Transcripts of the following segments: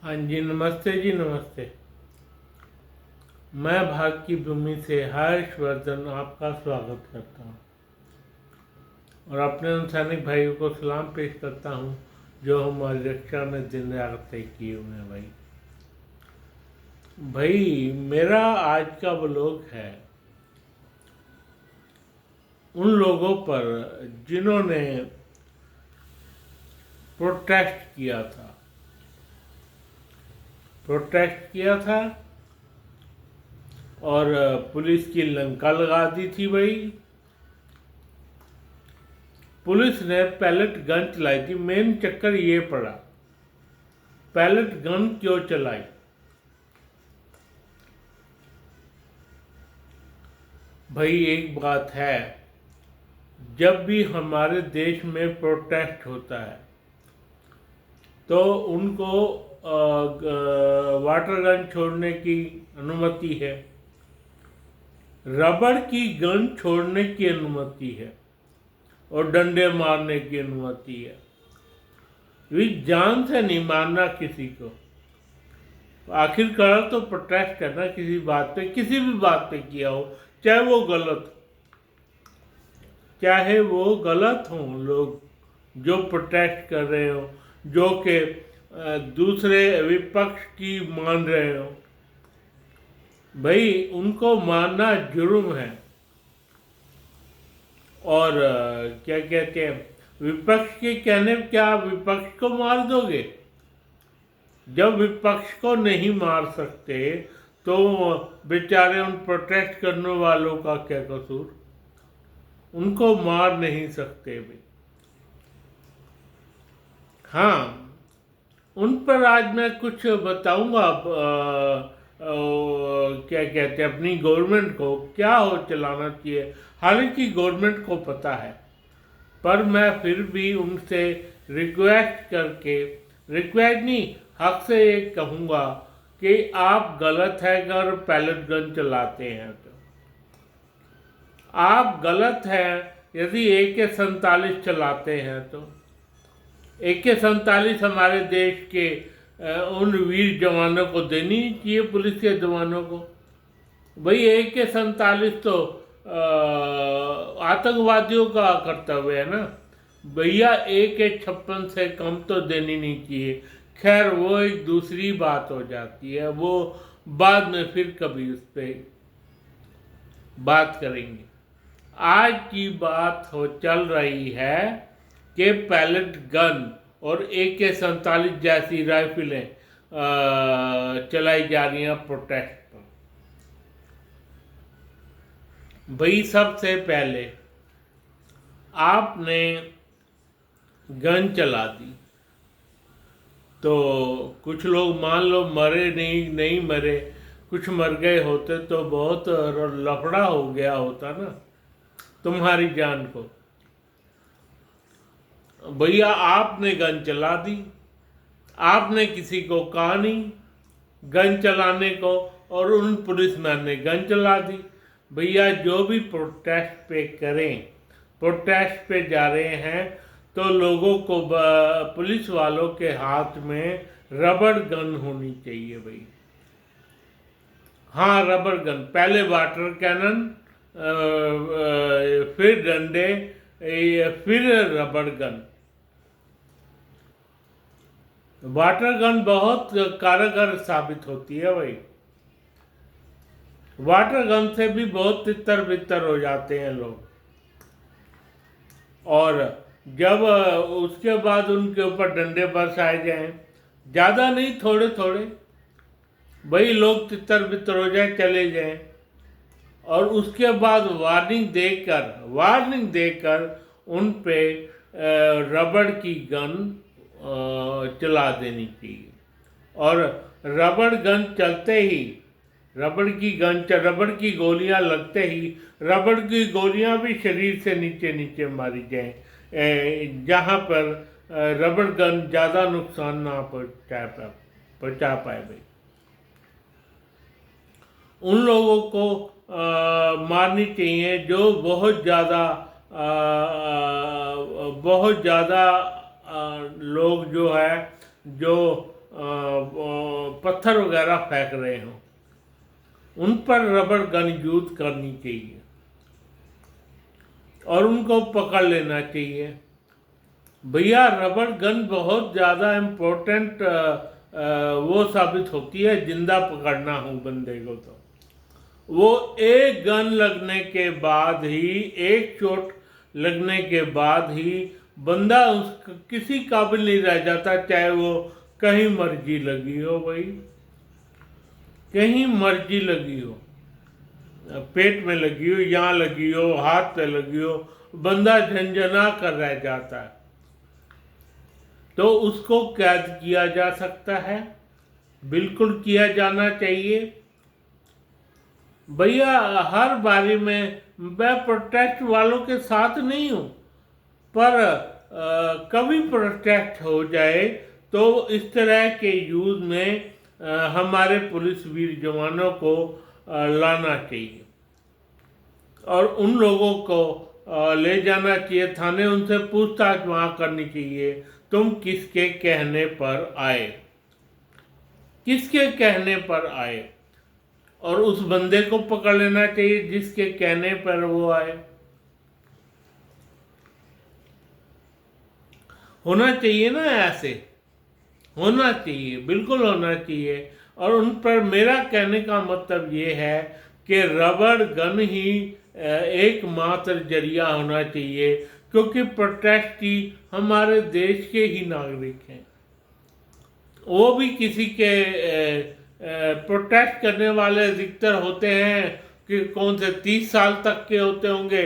हाँ जी, नमस्ते जी, नमस्ते। मैं भाग की भूमि से हर्षवर्धन आपका स्वागत करता हूँ और अपने उन सैनिक भाइयों को सलाम पेश करता हूँ जो हमारी रक्षा में दिन रात तय किए हुए हैं। भाई मेरा आज का व्लॉग है उन लोगों पर जिन्होंने प्रोटेस्ट किया था और पुलिस की लंका लगा दी थी। भाई पुलिस ने पैलेट गन चलाई थी। मेन चक्कर ये पड़ा, पैलेट गन क्यों चलाई? भाई एक बात है, जब भी हमारे देश में प्रोटेस्ट होता है तो उनको वाटर गन छोड़ने की अनुमति है, रबड़ की गन छोड़ने की अनुमति है और डंडे मारने की अनुमति है। वे जान से नहीं मारना किसी को। आखिरकार तो प्रोटेस्ट करना किसी बात पे, किसी भी बात पे किया हो, चाहे वो गलत हो, लोग जो प्रोटेस्ट कर रहे हो, जो कि दूसरे विपक्ष की मान रहे हो, भाई उनको मानना जुर्म है। और क्या कहते हैं, विपक्ष के कहने पे क्या विपक्ष को मार दोगे? जब विपक्ष को नहीं मार सकते तो बेचारे उन प्रोटेस्ट करने वालों का क्या कसूर? उनको मार नहीं सकते भी। हाँ, उन पर आज मैं कुछ बताऊंगा। क्या कहते हैं, अपनी गवर्नमेंट को क्या हो चलाना चाहिए। हालांकि गवर्नमेंट को पता है, पर मैं फिर भी उनसे रिक्वेस्ट नहीं, हक से ये कहूँगा कि आप गलत है अगर पैलेट गन चलाते हैं तो। आप गलत हैं यदि AK-47 चलाते हैं तो। AK-47 हमारे देश के उन वीर जवानों को देनी चाहिए, पुलिस के जवानों को। भाई AK-47 तो आतंकवादियों का कर्तव्य है ना भैया। AK-56 से कम तो देनी नहीं चाहिए। खैर वो एक दूसरी बात हो जाती है, वो बाद में फिर कभी उस पर बात करेंगे। आज की बात चल रही है कि पैलेट गन और AK-47 जैसी राइफलें चलाई जा रही हैं प्रोटेस्ट पर। भाई सबसे पहले आपने गन चला दी तो कुछ लोग मान लो मरे नहीं मरे, कुछ मर गए होते तो बहुत लफड़ा हो गया होता ना तुम्हारी जान को। भैया आपने गन चला दी, आपने किसी को कहा नहीं गन चलाने को और उन पुलिसमैन ने गन चला दी। भैया जो भी प्रोटेस्ट पे करें, प्रोटेस्ट पे जा रहे हैं तो लोगों को पुलिस वालों के हाथ में रबड़ गन होनी चाहिए भाई। हाँ रबड़ गन, पहले वाटर कैनन, फिर डंडे, फिर रबड़ गन। वाटर गन बहुत कारगर साबित होती है भाई। वाटर गन से भी बहुत तितर बितर हो जाते हैं लोग। और जब उसके बाद उनके ऊपर डंडे बरसाए जाएं, ज़्यादा नहीं थोड़े थोड़े, भाई लोग तितर बितर हो जाए चले जाएं, और उसके बाद वार्निंग देकर उन पे रबड़ की गन चला देनी चाहिए। और रबड़ गन चलते ही, रबड़ की गोलियां लगते ही, रबड़ की गोलियां भी शरीर से नीचे नीचे मारी जाएं, जहां पर रबड़ गन ज़्यादा नुकसान ना पहुंचा पाए भाई। उन लोगों को मारनी चाहिए जो बहुत ज़्यादा लोग जो है जो पत्थर वगैरह फेंक रहे हों, उन पर रबड़ गन यूज करनी चाहिए और उनको पकड़ लेना चाहिए। भैया रबड़ गन बहुत ज़्यादा इम्पोर्टेंट वो साबित होती है, जिंदा पकड़ना हो बंदे को तो वो एक गन लगने के बाद ही, एक चोट लगने के बाद ही बंदा उस किसी काबिल नहीं रह जाता, चाहे वो कहीं मर्जी लगी हो भाई, कहीं मर्जी लगी हो, पेट में लगी हो, यहाँ लगी हो, हाथ पे लगी हो, बंदा झंझना कर रह जाता है। तो उसको कैद किया जा सकता है, बिल्कुल किया जाना चाहिए। भैया हर बारी में मैं प्रोटेस्ट वालों के साथ नहीं हूँ, पर कभी प्रोटेस्ट हो जाए तो इस तरह के यूज में हमारे पुलिस वीर जवानों को लाना चाहिए और उन लोगों को ले जाना चाहिए थाने, उनसे पूछताछ वहाँ करनी चाहिए, तुम किसके कहने पर आए, किसके कहने पर आए, और उस बंदे को पकड़ लेना चाहिए जिसके कहने पर वो आए। होना चाहिए ना, ऐसे होना चाहिए, बिल्कुल होना चाहिए। और उन पर मेरा कहने का मतलब ये है कि रबड़ गन ही एकमात्र जरिया होना चाहिए, क्योंकि प्रोटेस्टी हमारे देश के ही नागरिक हैं। वो भी किसी के प्रोटेस्ट करने वाले अधिकतर होते हैं कि कौन से 30 साल तक के होते होंगे,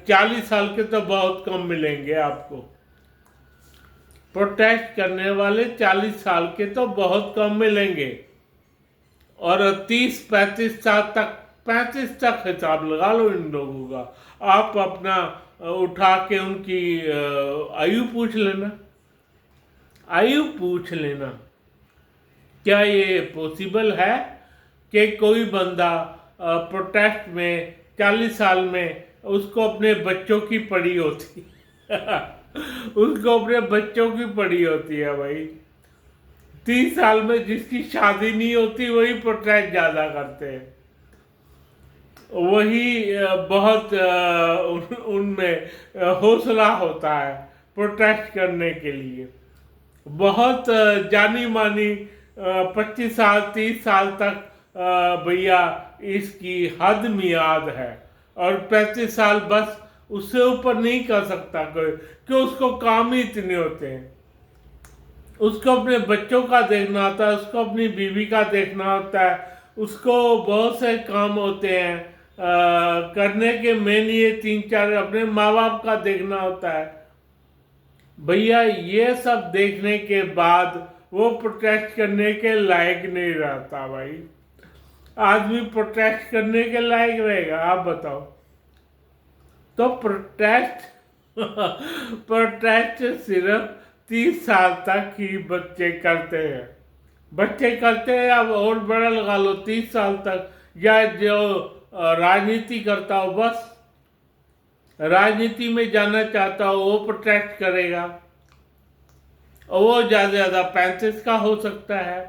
40 साल के तो बहुत कम मिलेंगे आपको। प्रोटेस्ट करने वाले 40 साल के तो बहुत कम मिलेंगे, और 30-35 साल तक, 35 तक हिसाब लगा लो इन लोगों का। आप अपना उठा के उनकी आयु पूछ लेना, आयु पूछ लेना। क्या ये पॉसिबल है कि कोई बंदा प्रोटेस्ट में 40 साल में उसको अपने बच्चों की पड़ी होती उसको अपने बच्चों की पड़ी होती है भाई। 30 साल में जिसकी शादी नहीं होती वही प्रोटेस्ट ज़्यादा करते हैं, वही बहुत उनमें हौसला होता है प्रोटेस्ट करने के लिए। बहुत जानी मानी 25 साल 30 साल तक भैया इसकी हद मियाद है, और 35 साल बस, उससे ऊपर नहीं कर सकता कोई, क्यों उसको काम ही इतने होते हैं। उसको अपने बच्चों का देखना होता है, उसको अपनी बीवी का देखना होता है, उसको बहुत से काम होते हैं करने के। मेन ये 3-4 अपने माँ बाप का देखना होता है भैया। ये सब देखने के बाद वो प्रोटेस्ट करने के लायक नहीं रहता भाई। आदमी प्रोटेस्ट करने के लायक रहेगा, आप बताओ। तो प्रोटेस्ट प्रोटेस्ट सिर्फ 30 साल तक ही बच्चे करते हैं, बच्चे करते हैं। अब और बड़ा लगा लो 30 साल तक, या जो राजनीति करता हो, बस राजनीति में जाना चाहता हो वो प्रोटेस्ट करेगा, और वो ज़्यादा से ज़्यादा 35 का हो सकता है।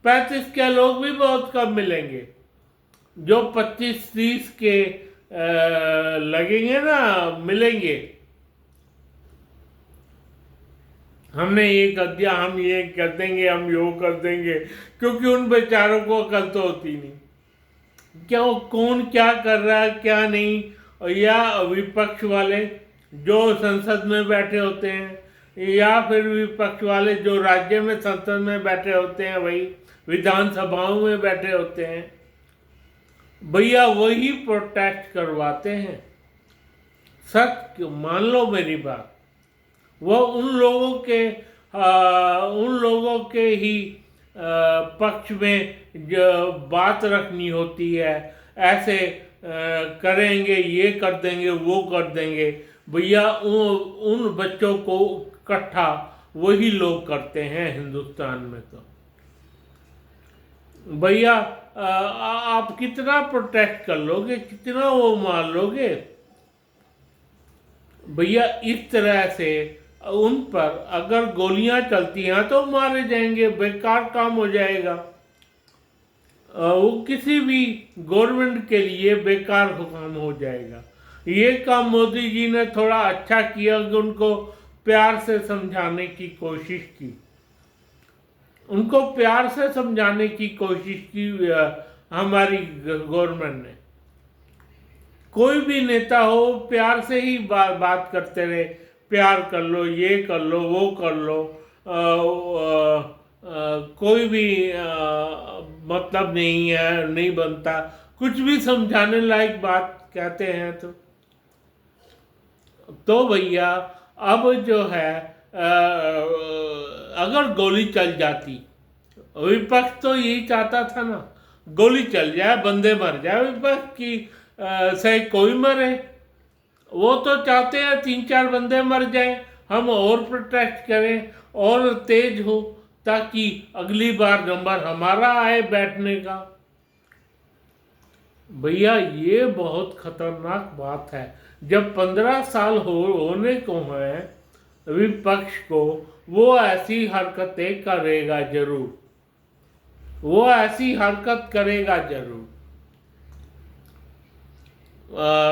35 के लोग भी बहुत कम मिलेंगे। जो 25-30 के लगेंगे ना, मिलेंगे, हमने ये कर दिया, हम ये कर देंगे, हम यो कर देंगे, क्योंकि उन बेचारों को अकल तो होती नहीं क्या कौन क्या कर रहा है क्या नहीं। या विपक्ष वाले जो संसद में बैठे होते हैं, या फिर विपक्ष वाले जो राज्य में संसद में बैठे होते हैं, वही विधानसभाओं में बैठे होते हैं भैया, वही प्रोटेस्ट करवाते हैं। सच मान लो मेरी बात, वो उन लोगों के ही पक्ष में जो बात रखनी होती है। ऐसे करेंगे, ये कर देंगे, वो कर देंगे भैया। उन बच्चों को इकट्ठा वही लोग करते हैं हिंदुस्तान में। तो भैया आप कितना प्रोटेस्ट कर लोगे, कितना वो मार लोगे भैया। इस तरह से उन पर अगर गोलियां चलती हैं तो मारे जाएंगे, बेकार काम हो जाएगा। वो किसी भी गवर्नमेंट के लिए बेकार काम हो जाएगा। ये काम मोदी जी ने थोड़ा अच्छा किया कि उनको प्यार से समझाने की कोशिश की, उनको प्यार से समझाने की कोशिश की हमारी गवर्नमेंट ने। कोई भी नेता हो प्यार से ही बात करते रहे, प्यार कर लो, ये कर लो, वो कर लो, कोई भी मतलब नहीं है, नहीं बनता, कुछ भी समझाने लायक बात कहते हैं तो भैया अब जो है अगर गोली चल जाती, विपक्ष तो यही चाहता था ना, गोली चल जाए, बंदे मर जाए, विपक्ष की से कोई मरे, वो तो चाहते हैं 3-4 बंदे मर जाए, हम और प्रोटेस्ट करें और तेज हो, ताकि अगली बार नंबर हमारा आए बैठने का। भैया ये बहुत खतरनाक बात है। जब 15 साल होने को है विपक्ष को, वो ऐसी हरकतें करेगा जरूर, वो ऐसी हरकत करेगा जरूर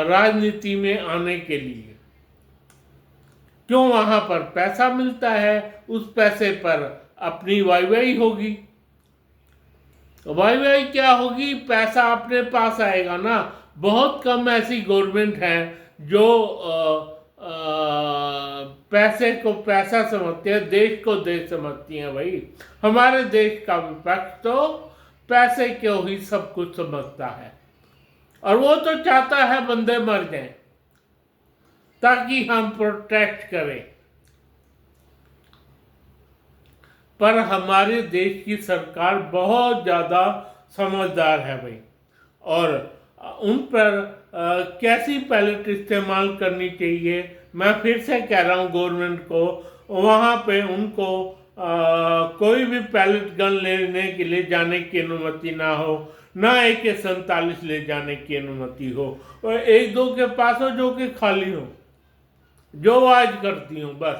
राजनीति में आने के लिए। क्यों? वहां पर पैसा मिलता है, उस पैसे पर अपनी वाई होगी। वाई क्या होगी? पैसा अपने पास आएगा ना। बहुत कम ऐसी गवर्नमेंट है जो पैसे को पैसा समझते हैं, देश को देश समझती हैं। भाई हमारे देश का विपक्ष तो पैसे को ही सब कुछ समझता है, और वो तो चाहता है बंदे मर जाएं ताकि हम प्रोटेस्ट करें। पर हमारे देश की सरकार बहुत ज़्यादा समझदार है भाई, और उन पर कैसी पैलेट इस्तेमाल करनी चाहिए, मैं फिर से कह रहा हूँ गवर्नमेंट को, वहाँ पे उनको कोई भी पैलेट गन लेने के लिए जाने की अनुमति ना हो, ना AK-47 ले जाने की अनुमति हो, और 1-2 के पास हो जो कि खाली हो, जो आज करती हूँ, बस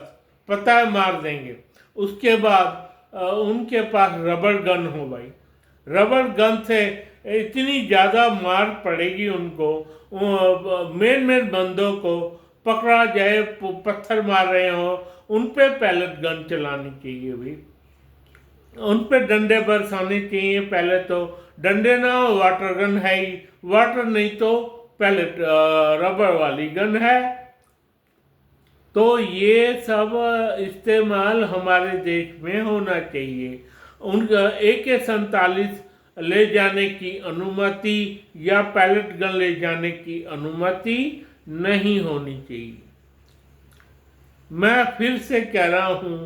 पता है मार देंगे। उसके बाद उनके पास रबड़ गन हो भाई, रबड़ गन से इतनी ज़्यादा मार पड़ेगी उनको, मेन बंदों को पकड़ा जाए, पत्थर मार रहे हो, उन पे पैलेट गन चलानी चाहिए भाई, उन पे डंडे बरसाने चाहिए। पहले तो डंडे ना हो, वाटर गन है ही, वाटर नहीं तो पैलेट रबड़ वाली गन है। तो ये सब इस्तेमाल हमारे देश में होना चाहिए। उनका AK-47 ले जाने की अनुमति या पैलेट गन ले जाने की अनुमति नहीं होनी चाहिए। मैं फिर से कह रहा हूँ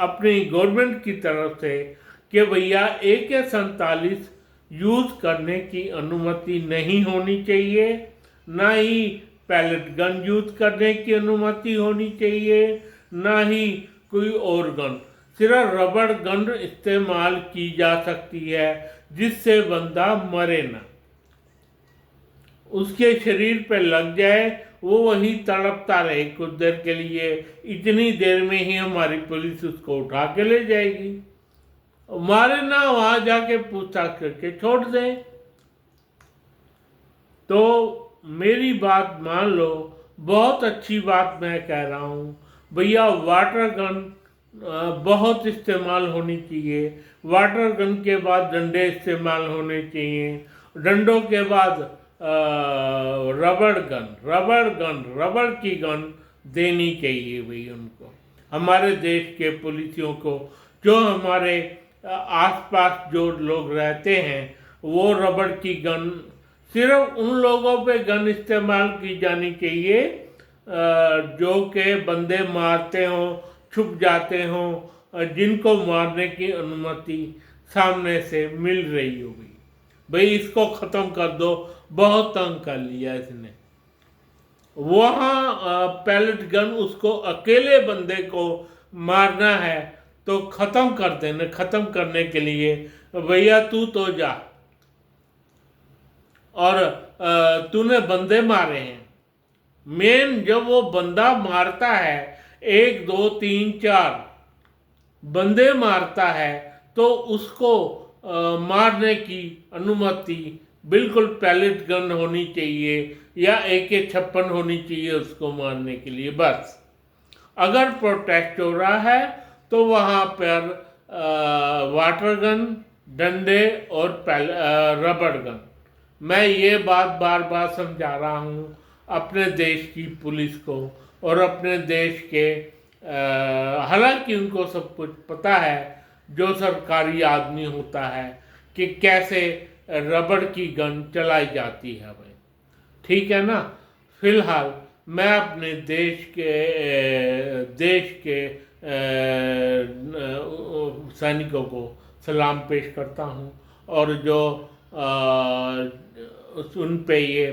अपनी गवर्नमेंट की तरफ से कि भैया AK-47 यूज़ करने की अनुमति नहीं होनी चाहिए, ना ही पैलेट गन यूज करने की अनुमति होनी चाहिए, ना ही कोई और गन। सिर्फ रबड़ गन इस्तेमाल की जा सकती है जिससे बंदा मरे ना, उसके शरीर पे लग जाए, वो वही तड़पता रहे कुछ देर के लिए, इतनी देर में ही हमारी पुलिस उसको उठा के ले जाएगी, मारे ना, वहां जाके पूछताछ करके छोड़ दें। तो मेरी बात मान लो, बहुत अच्छी बात मैं कह रहा हूँ भैया, वाटर गन बहुत इस्तेमाल होनी चाहिए। वाटर गन के बाद डंडे इस्तेमाल होने चाहिए, डंडों के बाद रबड़ की गन देनी चाहिए भाई उनको, हमारे देश के पुलिसियों को। जो हमारे आसपास जो लोग रहते हैं वो रबड़ की गन, सिर्फ उन लोगों पे गन इस्तेमाल की जानी चाहिए जो के बंदे मारते हों, छुप जाते हों, जिनको मारने की अनुमति सामने से मिल रही होगी। भाई इसको ख़त्म कर दो, बहुत तंग कर लिया इसने। वहाँ पैलेट गन उसको अकेले बंदे को मारना है तो ख़त्म कर देना, ख़त्म करने के लिए भैया तू तो जा, और तूने बंदे मारे हैं। मेन जब वो बंदा मारता है, 1 2 3 4 बंदे मारता है, तो उसको मारने की अनुमति बिल्कुल पैलेट गन होनी चाहिए या AK-56 होनी चाहिए उसको मारने के लिए बस। अगर प्रोटेस्ट हो रहा है तो वहाँ पर वाटर गन, डंडे और रबड़ गन। मैं ये बात बार बार समझा रहा हूँ अपने देश की पुलिस को और अपने देश के हालांकि उनको सब कुछ पता है, जो सरकारी आदमी होता है, कि कैसे रबड़ की गन चलाई जाती है भाई। ठीक है ना। फिलहाल मैं अपने देश के सैनिकों को सलाम पेश करता हूँ और जो उन पे ये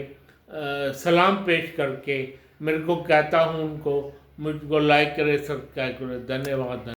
सलाम पेश करके मेरे को कहता हूँ उनको मुझको लाइक करे, सब्सक्राइब करे। धन्यवाद।